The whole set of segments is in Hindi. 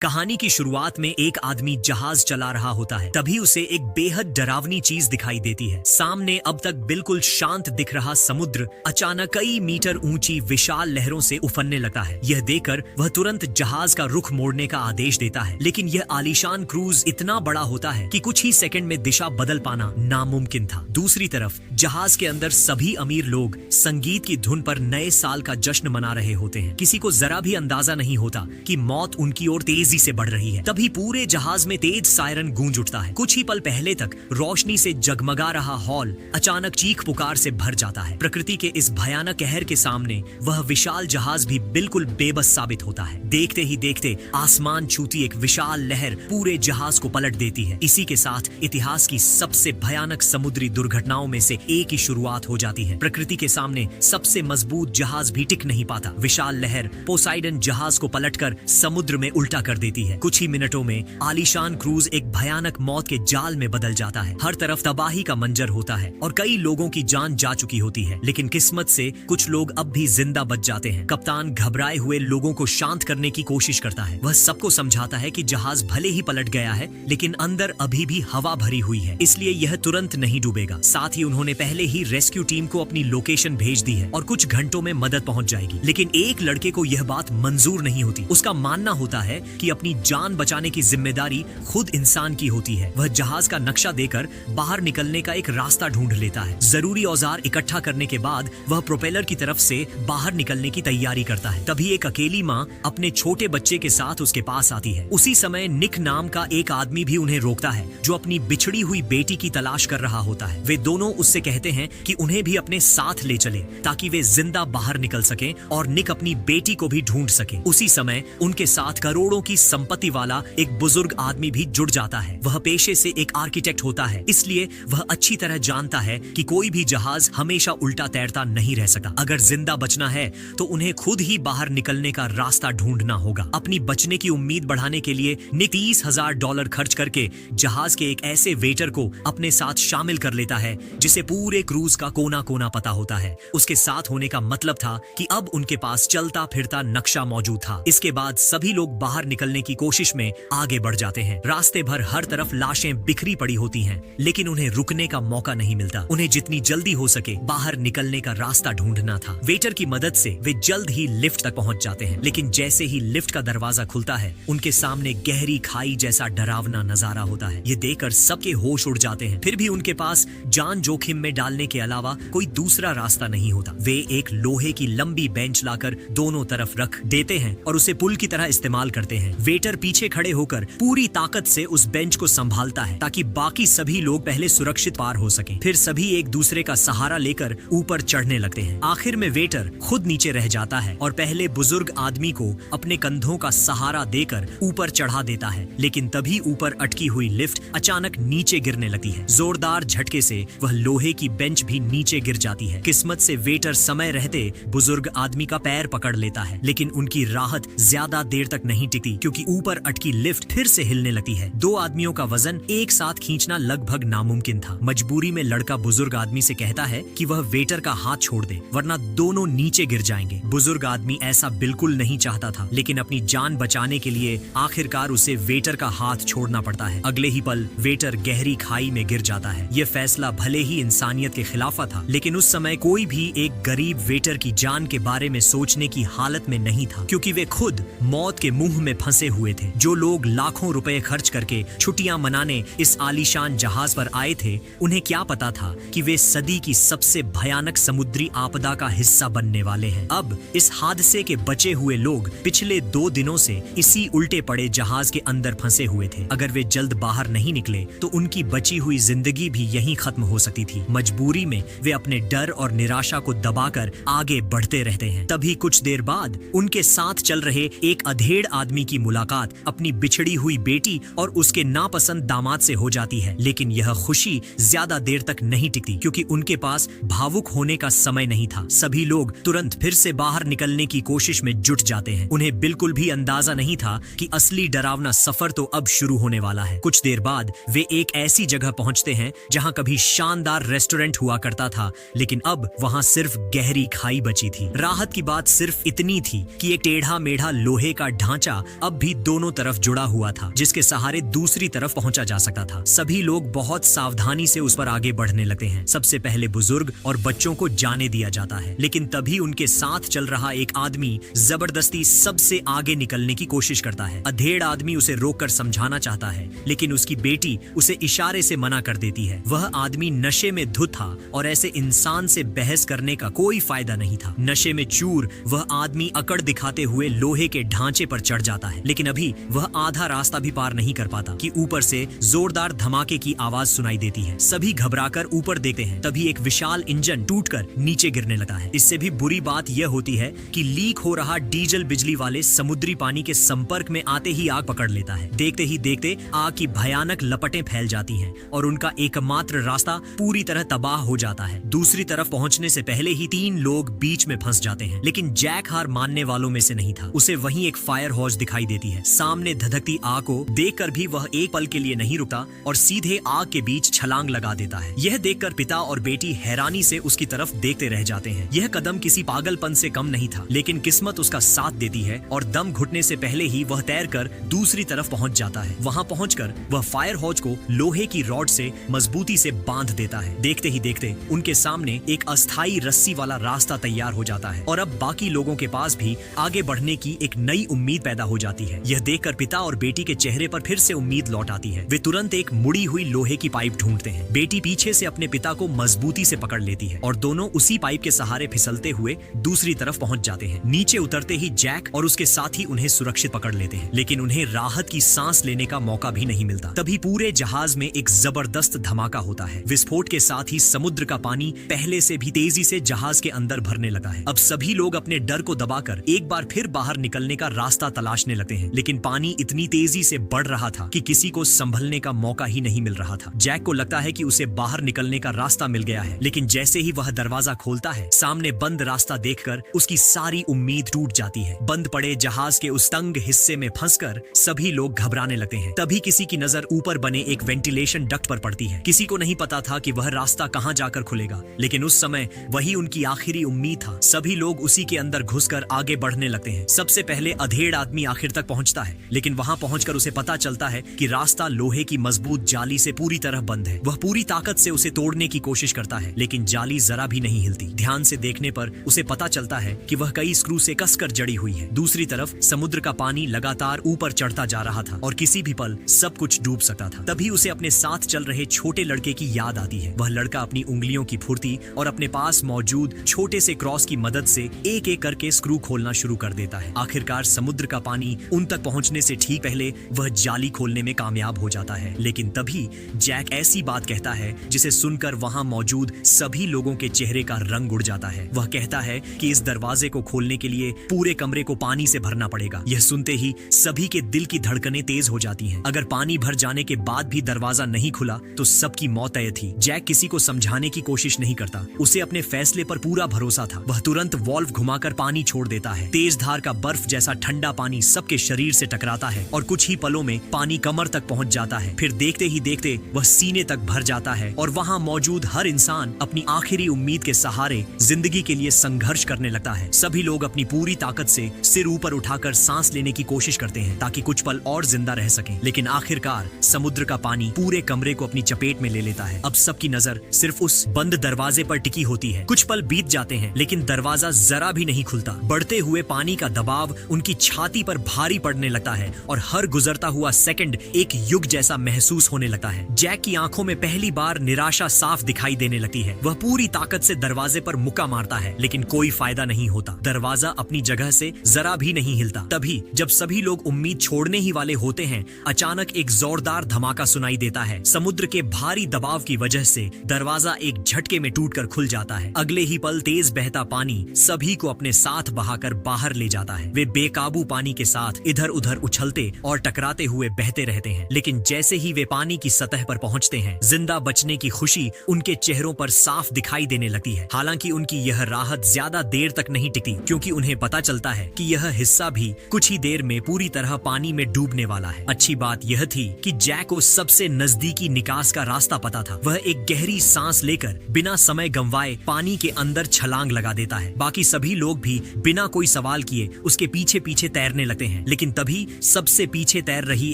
कहानी की शुरुआत में एक आदमी जहाज चला रहा होता है। तभी उसे एक बेहद डरावनी चीज दिखाई देती है। सामने अब तक बिल्कुल शांत दिख रहा समुद्र अचानक कई मीटर ऊंची विशाल लहरों से उफनने लगता है। यह देखकर वह तुरंत जहाज का रुख मोड़ने का आदेश देता है, लेकिन यह आलीशान क्रूज इतना बड़ा होता है कि कुछ ही सेकंड में दिशा बदल पाना नामुमकिन था। दूसरी तरफ जहाज के अंदर सभी अमीर लोग संगीत की धुन पर नए साल का जश्न मना रहे होते हैं। किसी को जरा भी अंदाजा नहीं होता कि मौत उनकी ओर तेजी से बढ़ रही है। तभी पूरे जहाज में तेज सायरन गूंज उठता है। कुछ ही पल पहले तक रोशनी से जगमगा रहा हॉल अचानक चीख पुकार से भर जाता है। प्रकृति के इस भयानक कहर के सामने वह विशाल जहाज भी बिल्कुल बेबस साबित होता है। देखते ही देखते आसमान छूती एक विशाल लहर पूरे जहाज को पलट देती है। इसी के साथ इतिहास की सबसे भयानक समुद्री दुर्घटनाओं में से एक की शुरुआत हो जाती है। प्रकृति के सामने सबसे मजबूत जहाज भी टिक नहीं पाता। विशाल लहर पोसाइडन जहाज को पलटकर समुद्र में उल्टा कर देती है। कुछ ही मिनटों में आलीशान क्रूज एक भयानक मौत के जाल में बदल जाता है। हर तरफ तबाही का मंजर होता है और कई लोगों की जान जा चुकी होती है, लेकिन किस्मत से कुछ लोग अब भी जिंदा बच जाते हैं। कप्तान घबराए हुए लोगों को शांत करने की कोशिश करता है। वह सबको समझाता है कि जहाज भले ही पलट गया है, लेकिन अंदर अभी भी हवा भरी हुई है, इसलिए यह तुरंत नहीं डूबेगा। साथ ही उन्होंने पहले ही रेस्क्यू टीम को अपनी लोकेशन भेज दी है और कुछ घंटों में मदद पहुंच जाएगी। लेकिन एक लड़के को यह बात मंजूर नहीं होती। उसका मानना होता है कि अपनी जान बचाने की जिम्मेदारी खुद इंसान की होती है। वह जहाज का नक्शा देकर बाहर निकलने का एक रास्ता ढूंढ लेता है। जरूरी औजार इकट्ठा करने के बाद वह प्रोपेलर की तरफ से बाहर निकलने की तैयारी करता है। तभी एक अकेली माँ अपने छोटे बच्चे के साथ उसके पास आती है। उसी समय निक नाम का एक आदमी भी उन्हें रोकता है, जो अपनी बिछड़ी हुई बेटी की तलाश कर रहा होता है। वे दोनों उससे कहते हैं कि उन्हें भी अपने साथ ले चले ताकि वे जिंदा बाहर निकल सकें और निक अपनी बेटी को भी ढूंढ सके। उसी समय उनके साथ करोड़ों की संपत्ति वाला एक बुजुर्ग आदमी भी जुड़ जाता है। वह पेशे से एक आर्किटेक्ट होता है, इसलिए वह अच्छी तरह जानता है कि कोई भी जहाज हमेशा उल्टा तैरता नहीं रह सकता। अगर जिंदा बचना है तो उन्हें खुद ही बाहर निकलने का रास्ता ढूंढना होगा। अपनी बचने की उम्मीद बढ़ाने के लिए निक $30,000 खर्च करके जहाज के एक ऐसे वेटर को अपने साथ शामिल कर लेता है जिसे पूरे क्रूज का कोना कोना पता होता है। उसके साथ होने का मतलब था कि अब उनके पास चलता फिरता नक्शा मौजूद था। इसके बाद सभी लोग बाहर निकलने की कोशिश में आगे बढ़ जाते हैं। रास्ते भर हर तरफ लाशें बिखरी पड़ी होती हैं, लेकिन उन्हें रुकने का मौका नहीं मिलता। उन्हें जितनी जल्दी हो सके बाहर निकलने का रास्ता ढूंढना था। वेटर की मदद से वे जल्द ही लिफ्ट तक पहुंच जाते हैं, लेकिन जैसे ही लिफ्ट का दरवाजा खुलता है, उनके सामने गहरी खाई जैसा डरावना नजारा होता है। ये देखकर सबके होश उड़ जाते हैं। फिर भी उनके पास जान जोखिम में डालने के अलावा कोई दूसरा रास्ता नहीं होता। वे एक लोहे की लंबी बेंच लाकर दोनों तरफ रख देते हैं और उसे पुल की तरह इस्तेमाल करते हैं। वेटर पीछे खड़े होकर पूरी ताकत से उस बेंच को संभालता है ताकि बाकी सभी लोग पहले सुरक्षित पार हो सकें। फिर सभी एक दूसरे का सहारा लेकर ऊपर चढ़ने लगते हैं। आखिर में वेटर खुद नीचे रह जाता है और पहले बुजुर्ग आदमी को अपने कंधों का सहारा देकर ऊपर चढ़ा देता है, लेकिन तभी ऊपर अटकी हुई लिफ्ट अचानक नीचे गिरने लगती है। जोरदार झटके से वह लोहे की बेंच भी नीचे गिर जाती है। किस्मत से वेटर समय रहते बुजुर्ग आदमी का पैर पकड़ लेता है, लेकिन उनकी राहत ज्यादा देर तक नहीं टिकती क्योंकि ऊपर अटकी लिफ्ट फिर से हिलने लगती है। दो आदमियों का वजन एक साथ खींचना लगभग नामुमकिन था। मजबूरी में लड़का बुजुर्ग आदमी से कहता है कि वह वेटर का हाथ छोड़ दे, वरना दोनों नीचे गिर जाएंगे। बुजुर्ग आदमी ऐसा बिल्कुल नहीं चाहता था, लेकिन अपनी जान बचाने के लिए आखिरकार उसे वेटर का हाथ छोड़ना पड़ता है। अगले ही पल वेटर गहरी खाई में गिर जाता है। यह फैसला भले ही इंसानियत के खिलाफ था, लेकिन उस समय कोई भी एक गरीब वेटर की जान के बारे में सोचने की हालत में नहीं था, क्योंकि वे खुद मौत के मुंह में फंसे हुए थे। जो लोग लाखों रुपए खर्च करके छुट्टियां मनाने इस आलीशान जहाज पर आए थे, उन्हें क्या पता था कि वे सदी की सबसे भयानक समुद्री आपदा का हिस्सा बनने वाले हैं। अब इस हादसे के बचे हुए लोग पिछले 2 दिनों से इसी उल्टे पड़े जहाज के अंदर फंसे हुए थे। अगर वे जल्द बाहर नहीं निकले तो उनकी बची हुई जिंदगी भी यहीं खत्म हो सकती थी। मजबूरी में वे अपने डर और निराशा को दबाकर आगे बढ़ते रहते हैं। तभी कुछ देर बाद उनके साथ चल रहे एक अधेड़ आदमी की मुलाकात अपनी बिछड़ी हुई बेटी और उसके नापसंद दामाद से हो जाती है, लेकिन यह खुशी ज्यादा देर तक नहीं टिकती क्योंकि उनके पास भावुक होने का समय नहीं था। सभी लोग तुरंत फिर से बाहर निकलने की कोशिश में जुट जाते हैं। उन्हें बिल्कुल भी अंदाजा नहीं था कि असली डरावना सफर तो अब शुरू होने वाला है। कुछ देर बाद वे एक ऐसी जगह पहुंचते हैं जहां कभी शानदार रेस्टोरेंट हुआ करता था, लेकिन अब वहां सिर्फ गहरी खाई बची थी। राहत की बात सिर्फ इतनी थी कि एक टेढ़ा मेढ़ा लोहे का ढांचा अब अब भी दोनों तरफ जुड़ा हुआ था, जिसके सहारे दूसरी तरफ पहुंचा जा सकता था। सभी लोग बहुत सावधानी से उस पर आगे बढ़ने लगते हैं। सबसे पहले बुजुर्ग और बच्चों को जाने दिया जाता है, लेकिन तभी उनके साथ चल रहा एक आदमी जबरदस्ती सबसे आगे निकलने की कोशिश करता है। अधेड़ आदमी उसे रोककर समझाना चाहता है, लेकिन उसकी बेटी उसे इशारे से मना कर देती है। वह आदमी नशे में धुत था और ऐसे इंसान से बहस करने का कोई फायदा नहीं था। नशे में चूर वह आदमी अकड़ दिखाते हुए लोहे के ढांचे पर चढ़ जाता है, लेकिन अभी वह आधा रास्ता भी पार नहीं कर पाता कि ऊपर से जोरदार धमाके की आवाज सुनाई देती है। सभी घबराकर ऊपर देखते हैं, तभी एक विशाल इंजन टूटकर नीचे गिरने लगता है। इससे भी बुरी बात यह होती है कि लीक हो रहा डीजल बिजली वाले समुद्री पानी के संपर्क में आते ही आग पकड़ लेता है। देखते ही देखते आग की भयानक लपटें फैल जाती हैं और उनका एकमात्र रास्ता पूरी तरह तबाह हो जाता है। दूसरी तरफ पहुंचने से पहले ही 3 लोग बीच में फंस जाते हैं, लेकिन जैक हार मानने वालों में से नहीं था। उसे वहीं एक फायर हॉर्स दिखाई देती है। सामने धधकती आग को देखकर भी वह एक पल के लिए नहीं रुकता और सीधे आग के बीच छलांग लगा देता है। यह देखकर पिता और बेटी हैरानी से उसकी तरफ देखते रह जाते हैं। यह कदम किसी पागलपन से कम नहीं था, लेकिन किस्मत उसका साथ देती है और दम घुटने से पहले ही वह तैरकर दूसरी तरफ पहुंच जाता है। वहां पहुंचकर वह फायर हॉर्स को लोहे की रॉड से मजबूती से बांध देता है। देखते ही देखते उनके सामने एक अस्थायी रस्सी वाला रास्ता तैयार हो जाता है और अब बाकी लोगों के पास भी आगे बढ़ने की एक नई उम्मीद पैदा हो जाती है। यह देखकर पिता और बेटी के चेहरे पर फिर से उम्मीद लौट आती है। वे तुरंत एक मुड़ी हुई लोहे की पाइप ढूंढते हैं। बेटी पीछे से अपने पिता को मजबूती से पकड़ लेती है और दोनों उसी पाइप के सहारे फिसलते हुए दूसरी तरफ पहुंच जाते हैं। नीचे उतरते ही जैक और उसके साथी उन्हें सुरक्षित पकड़ लेते हैं, लेकिन उन्हें राहत की सांस लेने का मौका भी नहीं मिलता। तभी पूरे जहाज में एक जबरदस्त धमाका होता है। विस्फोट के साथ ही समुद्र का पानी पहले से भी तेजी से जहाज के अंदर भरने लगा है। अब सभी लोग अपने डर को दबाकर एक बार फिर बाहर निकलने का रास्ता तलाशने लगते हैं, लेकिन पानी इतनी तेजी से बढ़ रहा था कि किसी को संभलने का मौका ही नहीं मिल रहा था। जैक को लगता है कि उसे बाहर निकलने का रास्ता मिल गया है, लेकिन जैसे ही वह दरवाजा खोलता है, सामने बंद रास्ता देखकर उसकी सारी उम्मीद टूट जाती है। बंद पड़े जहाज के उस तंग हिस्से में फंसकर सभी लोग घबराने लगते हैं। तभी किसी की नजर ऊपर बने एक वेंटिलेशन डक्ट पर पड़ती है। किसी को नहीं पता था कि वह रास्ता कहां जाकर खुलेगा, लेकिन उस समय वही उनकी आखिरी उम्मीद था। सभी लोग उसी के अंदर घुसकर आगे बढ़ने लगते हैं। सबसे पहले अधेड़ आदमी आखिर तक पहुंचता है, लेकिन वहां पहुंचकर उसे पता चलता है कि रास्ता लोहे की मजबूत जाली से पूरी तरह बंद है। वह पूरी ताकत से उसे तोड़ने की कोशिश करता है, लेकिन जाली जरा भी नहीं हिलती। ध्यान से देखने पर उसे पता चलता है कि वह कई स्क्रू से कसकर जड़ी हुई है। दूसरी तरफ समुद्र का पानी लगातार ऊपर चढ़ता जा रहा था और किसी भी पल सब कुछ डूब सकता था। तभी उसे अपने साथ चल रहे छोटे लड़के की याद आती है। वह लड़का अपनी उंगलियों की फुर्ती और अपने पास मौजूद छोटे से क्रॉस की मदद से एक एक करके स्क्रू खोलना शुरू कर देता है। आखिरकार समुद्र का पानी उन तक पहुंचने से ठीक पहले वह जाली खोलने में कामयाब हो जाता है, लेकिन तभी जैक ऐसी बात कहता है जिसे सुनकर वहां मौजूद सभी लोगों के चेहरे का रंग उड़ जाता है। वह कहता है कि इस दरवाजे को खोलने के लिए पूरे कमरे को पानी से भरना पड़ेगा। यह सुनते ही सभी के दिल की धड़कनें तेज हो जाती हैं। अगर पानी भर जाने के बाद भी दरवाजा नहीं खुला तो सबकी मौत तय थी। जैक किसी को समझाने की कोशिश नहीं करता, उसे अपने फैसले पर पूरा भरोसा था। वह तुरंत वॉल्व घुमाकर पानी छोड़ देता है। तेज धार का बर्फ जैसा ठंडा पानी सबके शरीर से टकराता है और कुछ ही पलों में पानी कमर तक पहुंच जाता है। फिर देखते ही देखते वह सीने तक भर जाता है और वहां मौजूद हर इंसान अपनी आखिरी उम्मीद के सहारे जिंदगी के लिए संघर्ष करने लगता है। सभी लोग अपनी पूरी ताकत से सिर ऊपर उठाकर सांस लेने की कोशिश करते हैं ताकि कुछ पल और जिंदा रह सकें, लेकिन आखिरकार समुद्र का पानी पूरे कमरे को अपनी चपेट में ले लेता है। अब सबकी नजर सिर्फ उस बंद दरवाजे पर टिकी होती है। कुछ पल बीत जाते हैं, लेकिन दरवाजा जरा भी नहीं खुलता। बढ़ते हुए पानी का दबाव उनकी छाती पर भारी पड़ने लगता है और हर गुजरता हुआ सेकंड एक युग जैसा महसूस होने लगता है। जैक की आंखों में पहली बार निराशा साफ दिखाई देने लगती है। वह पूरी ताकत से दरवाजे पर मुक्का मारता है, लेकिन कोई फायदा नहीं होता। दरवाजा अपनी जगह से जरा भी नहीं हिलता। तभी जब सभी लोग उम्मीद छोड़ने ही वाले होते हैं, अचानक एक जोरदार धमाका सुनाई देता है। समुद्र के भारी दबाव की वजह से दरवाजा एक झटके में टूटकर खुल जाता है। अगले ही पल तेज बहता पानी सभी को अपने साथ बहाकर बाहर ले जाता है। वे बेकाबू पानी के साथ इधर उधर उछलते और टकराते हुए बहते रहते हैं, लेकिन जैसे ही वे पानी की सतह पर पहुंचते हैं, जिंदा बचने की खुशी उनके चेहरों पर साफ दिखाई देने लगती है। हालांकि उनकी यह राहत ज्यादा देर तक नहीं टिकती, क्योंकि उन्हें पता चलता है कि यह हिस्सा भी कुछ ही देर में पूरी तरह पानी में डूबने वाला है। अच्छी बात यह थी कि जैक को सबसे नजदीकी निकास का रास्ता पता था। वह एक गहरी सांस लेकर बिना समय गंवाए पानी के अंदर छलांग लगा देता है। बाकी सभी लोग भी बिना कोई सवाल किए उसके पीछे पीछे तैरने लगते हैं। हैं, लेकिन तभी सबसे पीछे तैर रही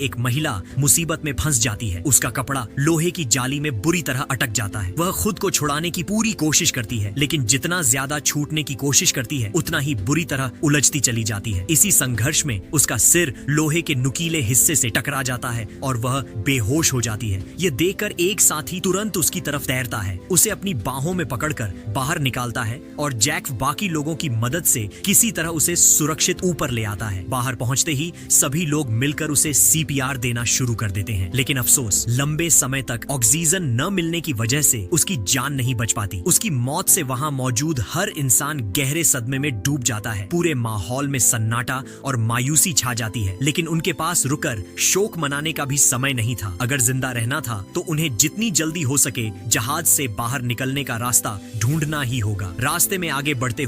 एक महिला मुसीबत में फंस जाती है। उसका कपड़ा लोहे की जाली में बुरी तरह अटक जाता है। वह खुद को छुड़ाने की पूरी कोशिश करती है, लेकिन जितना ज्यादा छूटने की कोशिश करती है उतना ही बुरी तरह उलझती चली जाती है। इसी संघर्ष में उसका सिर लोहे के नुकीले हिस्से से टकरा जाता है और वह बेहोश हो जाती है। यह देखकर एक साथी तुरंत उसकी तरफ तैरता है, उसे अपनी बाहों में पकड़कर बाहर निकालता है और जैक बाकी लोगों की मदद से किसी तरह उसे सुरक्षित ऊपर ले आता है। बाहर पहुंचते ही सभी लोग मिलकर उसे सीपीआर देना शुरू कर देते हैं, लेकिन अफसोस लंबे समय तक ऑक्सीजन न मिलने की वजह से उसकी जान नहीं बच पाती। उसकी मौत से वहां मौजूद हर इंसान गहरे सदमे में डूब जाता है। पूरे माहौल में सन्नाटा और मायूसी छा जाती है, लेकिन उनके पास रुकर शोक मनाने का भी समय नहीं था। अगर जिंदा रहना था तो उन्हें जितनी जल्दी हो सके जहाज से बाहर निकलने का रास्ता ढूंढना ही होगा। रास्ते में आगे बढ़ते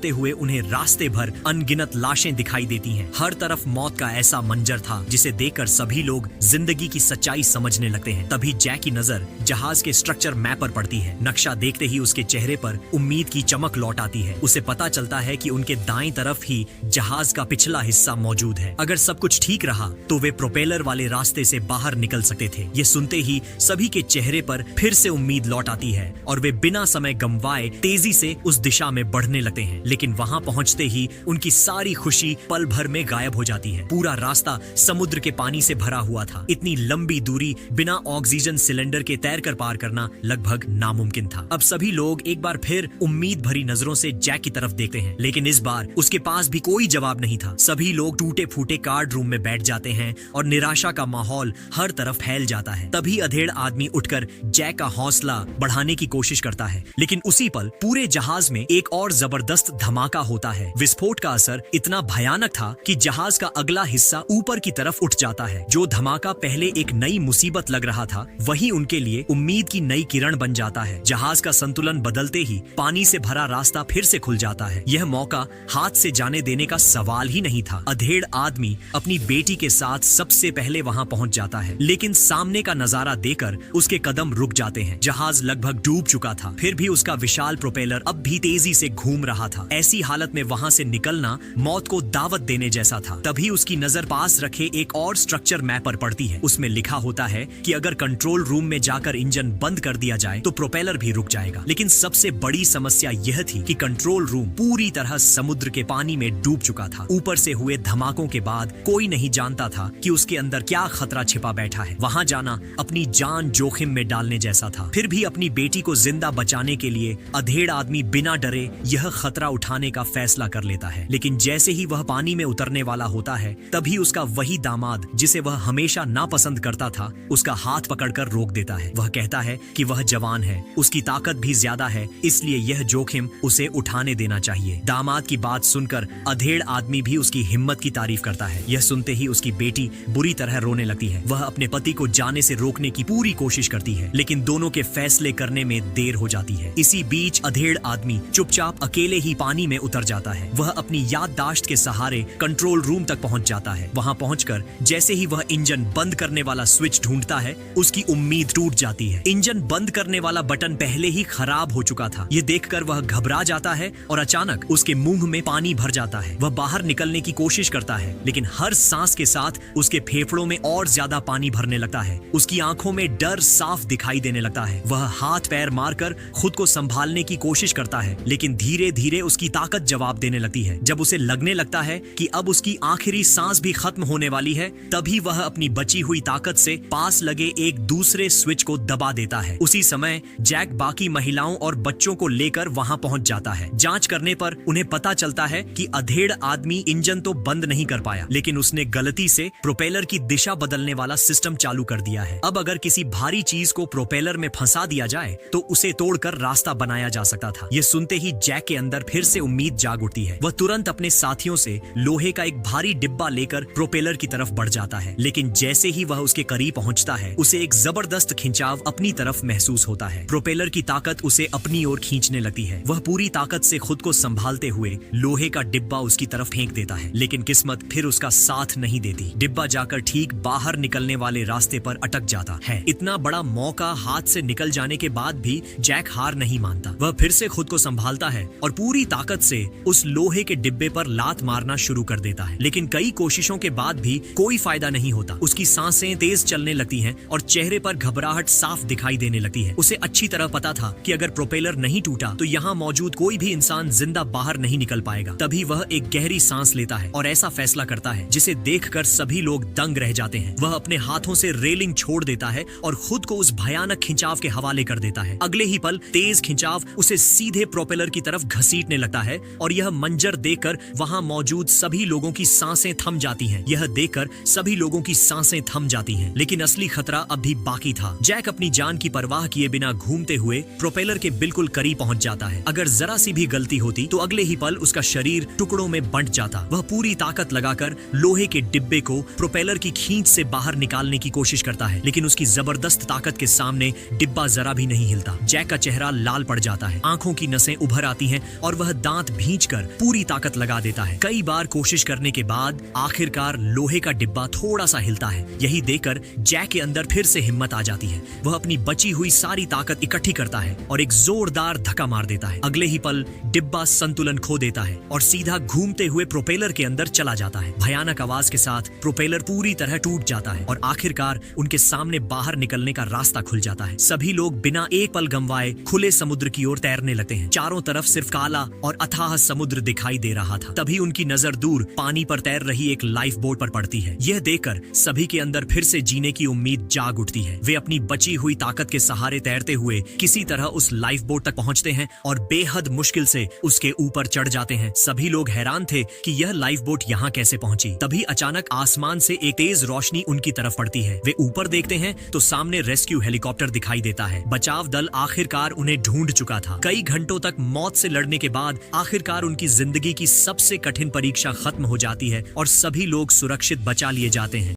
हुए उन्हें रास्ते भर अनगिनत लाशें दिखाई देती हैं। हर तरफ मौत का ऐसा मंजर था जिसे देखकर सभी लोग जिंदगी की सच्चाई समझने लगते हैं। तभी जैक की नजर जहाज के स्ट्रक्चर मैप पर पड़ती है। नक्शा देखते ही उसके चेहरे पर उम्मीद की चमक लौट आती है। उसे पता चलता है कि उनके दाईं तरफ ही जहाज का पिछला हिस्सा मौजूद है। अगर सब कुछ ठीक रहा तो वे प्रोपेलर वाले रास्ते से बाहर निकल सकते थे। ये सुनते ही सभी के चेहरे पर फिर से उम्मीद लौट आती है और वे बिना समय गंवाए तेजी से उस दिशा में बढ़ने लगते हैं। लेकिन वहां पहुंचते ही उनकी सारी खुशी पल भर में गायब हो जाती है। पूरा रास्ता समुद्र के पानी से भरा हुआ था। इतनी लंबी दूरी बिना ऑक्सीजन सिलेंडर के तैरकर पार करना लगभग नामुमकिन था। अब सभी लोग एक बार फिर उम्मीद भरी नजरों से जैक की तरफ देखते हैं, लेकिन इस बार उसके पास भी कोई जवाब नहीं था। सभी लोग टूटे फूटे कार्ड रूम में बैठ जाते हैं और निराशा का माहौल हर तरफ फैल जाता है। तभी अधेड़ आदमी उठकर जैक का हौसला बढ़ाने की कोशिश करता है, लेकिन उसी पल पूरे जहाज में एक और जबरदस्त धमाका होता है। विस्फोट का असर इतना भयानक था कि जहाज का अगला हिस्सा ऊपर की तरफ उठ जाता है। जो धमाका पहले एक नई मुसीबत लग रहा था, वही उनके लिए उम्मीद की नई किरण बन जाता है। जहाज का संतुलन बदलते ही पानी से भरा रास्ता फिर से खुल जाता है। यह मौका हाथ से जाने देने का सवाल ही नहीं था। अधेड़ आदमी अपनी बेटी के साथ सबसे पहले वहां पहुंच जाता है, लेकिन सामने का नजारा देखकर उसके कदम रुक जाते हैं। जहाज लगभग डूब चुका था, फिर भी उसका विशाल प्रोपेलर अब भी तेजी से घूम रहा था। ऐसी हालत में वहां से निकलना मौत को दावत देने जैसा था। तभी उसकी नजर पास रखे एक और स्ट्रक्चर मैप पर पड़ती है। उसमें लिखा होता है कि अगर कंट्रोल रूम में जाकर इंजन बंद कर दिया जाए तो प्रोपेलर भी रुक जाएगा। लेकिन सबसे बड़ी समस्या यह थी कि कंट्रोल रूम पूरी तरह समुद्र के पानी में डूब चुका था। ऊपर से हुए धमाकों के बाद कोई नहीं जानता था कि उसके अंदर क्या खतरा छिपा बैठा है। वहां जाना अपनी जान जोखिम में डालने जैसा था। फिर भी अपनी बेटी को जिंदा बचाने के लिए अधेड़ आदमी बिना डरे यह खतरा उठाने का फैसला कर लेता है। लेकिन जैसे ही वह पानी में उतरने वाला होता है, तभी उसका वही दामाद जिसे वह हमेशा नापसंद करता था, उसका हाथ पकड़कर रोक देता है। वह कहता है कि वह जवान है, उसकी ताकत भी ज्यादा है, इसलिए यह जोखिम उसे उठाने देना चाहिए। दामाद की बात सुनकर अधेड़ आदमी भी उसकी हिम्मत की तारीफ करता है। यह सुनते ही उसकी बेटी बुरी तरह रोने लगती है। वह अपने पति को जाने से रोकने की पूरी कोशिश करती है, लेकिन दोनों के फैसले करने में देर हो जाती है। इसी बीच अधेड़ आदमी चुपचाप अकेले ही पानी में उतर जाता है। वह अपनी याददाश्त के सहारे कंट्रोल रूम तक पहुंच जाता है। वहां पहुंचकर जैसे ही वह इंजन बंद करने वाला स्विच ढूंढता है, उसकी उम्मीद टूट जाती है। इंजन बंद करने वाला बटन पहले ही खराब हो चुका था। ये देखकर वह घबरा जाता है और अचानक उसके मुंह में पानी भर जाता है। वह बाहर निकलने की कोशिश करता है, लेकिन हर सांस के साथ उसके फेफड़ों में और ज्यादा पानी भरने लगता है। उसकी आंखों में डर साफ दिखाई देने लगता है। वह हाथ पैर मारकर खुद को संभालने की कोशिश करता है, लेकिन धीरे धीरे उसकी ताकत जवाब देने लगती है। जब उसे लगने लगता है कि अब उसकी आखिरी सांस भी खत्म होने वाली है, तभी वह अपनी बची हुई ताकत से पास लगे एक दूसरे स्विच को दबा देता है। उसी समय जैक बाकी महिलाओं और बच्चों को लेकर वहां पहुंच जाता है। जांच करने पर उन्हें पता चलता है कि अधेड़ आदमी इंजन तो बंद नहीं कर पाया, लेकिन उसने गलती से प्रोपेलर की दिशा बदलने वाला सिस्टम चालू कर दिया है। अब अगर किसी भारी चीज को प्रोपेलर में फंसा दिया जाए तो उसे तोड़कर रास्ता बनाया जा सकता था। यह सुनते ही जैक के अंदर फिर से उम्मीद जाग उठती है। वह तुरंत अपने साथियों से लोहे का एक भारी डिब्बा लेकर प्रोपेलर की तरफ बढ़ जाता है, लेकिन जैसे ही वह उसके करीब पहुंचता है, उसे एक जबरदस्त खिंचाव अपनी तरफ महसूस होता है। प्रोपेलर की ताकत उसे अपनी ओर खींचने लगती है। वह पूरी ताकत से खुद को संभालते हुए लोहे का डिब्बा उसकी तरफ फेंक देता है, लेकिन किस्मत फिर उसका साथ नहीं देती। डिब्बा जाकर ठीक बाहर निकलने वाले रास्ते पर अटक जाता है। इतना बड़ा मौका हाथ से निकल जाने के बाद भी जैक हार नहीं मानता। वह फिर से खुद को संभालता है और पूरी ताकत से उस लोहे के डिब्बे पर लात मारना शुरू कर देता है, लेकिन कई कोशिशों के बाद भी कोई फायदा नहीं होता। उसकी सांसें तेज चलने लगती हैं और चेहरे पर घबराहट साफ दिखाई देने लगती है। उसे अच्छी तरह पता था कि अगर प्रोपेलर नहीं टूटा तो यहाँ मौजूद कोई भी इंसान जिंदा बाहर नहीं निकल पाएगा। तभी वह एक गहरी सांस लेता है और ऐसा फैसला करता है जिसे देखकर सभी लोग दंग रह जाते हैं। वह अपने हाथों से रेलिंग छोड़ देता है और खुद को उस भयानक खिंचाव के हवाले कर देता है। अगले ही पल तेज खिंचाव उसे सीधे प्रोपेलर की तरफ घसीटने लगता है और यह मंजर देखकर वहां मौजूद सभी लोगों की सांसें थम जाती हैं। यह देखकर सभी लोगों की सांसें थम जाती हैं, लेकिन असली खतरा अब भी बाकी था। जैक अपनी जान की परवाह किए बिना घूमते हुए प्रोपेलर के बिल्कुल करीब पहुंच जाता है। अगर जरा सी भी गलती होती तो अगले ही पल उसका शरीर टुकड़ों में बंट जाता। वह पूरी ताकत लगाकर लोहे के डिब्बे को प्रोपेलर की खींच से बाहर निकालने की कोशिश करता है, लेकिन उसकी जबरदस्त ताकत के सामने डिब्बा जरा भी नहीं हिलता। जैक का चेहरा लाल पड़ जाता है, आंखों की नसें उभर आती हैं और वह दांत भींचकर पूरी ताकत लगा देता है। कई बार कोशिश करने के बाद आखिरकार लोहे का डिब्बा थोड़ा सा हिलता है। यही देखकर जैक के अंदर फिर से हिम्मत आ जाती है। वह अपनी बची हुई सारी ताकत इकट्ठी करता है और एक जोरदार धक्का मार देता है। अगले ही पल डिब्बा संतुलन खो देता है और सीधा घूमते हुए प्रोपेलर के अंदर चला जाता है। भयानक आवाज के साथ प्रोपेलर पूरी तरह टूट जाता है और आखिरकार उनके सामने बाहर निकलने का रास्ता खुल जाता है। सभी लोग बिना एक पल गंवाए खुले समुद्र की ओर तैरने लगते हैं। चारों तरफ सिर्फ काला और अथाह समुद्र दिखाई दे रहा था। तभी उनकी नजर दूर पानी पर तैर रही एक लाइफ बोट पर पड़ती है। यह देखकर सभी के अंदर फिर से जीने की उम्मीद जाग उठती है। वे अपनी बची हुई ताकत के सहारे तैरते हुए किसी तरह उस लाइफ बोट तक पहुंचते हैं और बेहद मुश्किल से उसके ऊपर चढ़ जाते हैं। सभी लोग हैरान थे कि यह लाइफ बोट यहाँ कैसे पहुंची। तभी अचानक आसमान से एक तेज रोशनी उनकी तरफ पड़ती है। वे ऊपर देखते हैं तो सामने रेस्क्यू हेलीकॉप्टर दिखाई देता है। बचाव दल आखिरकार उन्हें ढूंढ चुका था। कई घंटों तक मौत से लड़ने के बाद आखिरकार उनकी जिंदगी की सबसे कठिन परीक्षा खत्म हो जाती है और सभी लोग सुरक्षित बचा लिए जाते हैं।